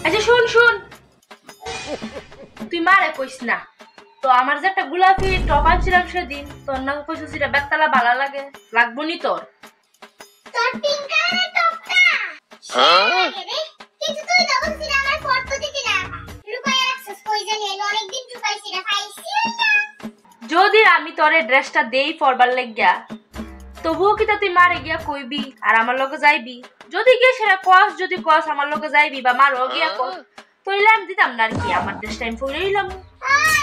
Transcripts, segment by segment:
আচ্ছা শুন শুন, তুই মারে কইস না তো। আমার যে একটা গোলাপি টপ আনছিলাম সেদিন, তোর না কইছিস এটা বেতালা ভালো লাগে, লাগবো নি তোর? তোর পিঙ্ক কালারের টপটা লাগে রে, কিন্তু তুই তো বলছিস আমার ফটো দিতি না, লুকায় রাখছিস কই জানি, আমি অনেকদিন লুকাইছি না, পাইছি না। যদি আমি তোরে ড্রেসটা দেই পরবার লাগিয়া, তবুও কি তা তুই মারে গিয়া কইবি আর আমার লগে যাইবি? যদি গিয়ে সেটা কস, যদি কস আমার লগে যাইবি বা মারও গিয়া কস, তইলে আমি দিতাম না আর কি, আমার ড্রেসটা আমি পরে নিলাম।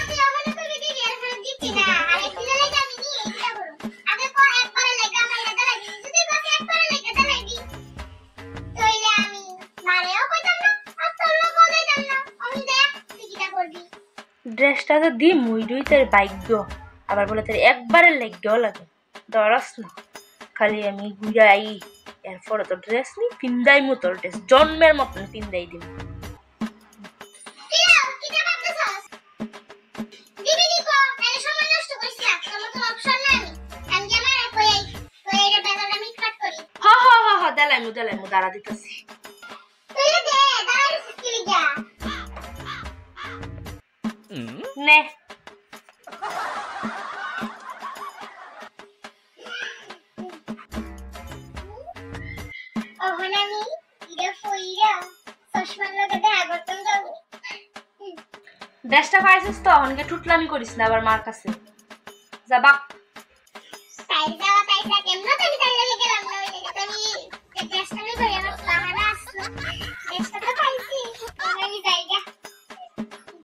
তুই ওখানে কইবি দিদি আর ফোন দিতি না, আরে তুই লাগে আমি নিয়ে এটা করব। আগে কো একবারে লাগে আমার লাগা লাগি, যদি কস একবারে লাগে দাঁড়াইবি, তইলে আমি মারেও কইতাম না আর তোর লগও যাইতাম না। আমি দেখ তুই কিটা করবি। ড্রেসটা তো দি মুই দুই তোর ভাগ্য, আবার বলে তোর একবারে লাগেও লাগে, দরস না। খালি আমি ঘুরাই, এরপরে তো ড্রেস নি পিন্দাই মু, তোর ড্রেস জন্মের মতন পিন্দাই দিব। কিরা কিটা ভাবতেছস? দিবি দিকো এর সময় নষ্ট করিস না, তোর মতো অপশন না আমি কি আমার কই এর বেলাটা মিট কাট করি। হ দেলাই মু দাঁড়া দিতেছি। তুইলে দে দাঁড়াইছিস কি লিগা? নে ওহন আমি ইরা ফইরা চশমার লগে দেখা করতাম যাব। ড্রেসটা পাইছিস তো, অনকে টুটলামি করিস না আবার মার কাছে যা বাক। তাই যাওয়া তাই যা কেমন তো আমি তাই লাগে গেলাম না, ওই জায়গাতে আমি ড্রেসটা নিয়ে ঘরে আমার প্লান আসলো, ড্রেসটা তো পাইছি আমি জায়গা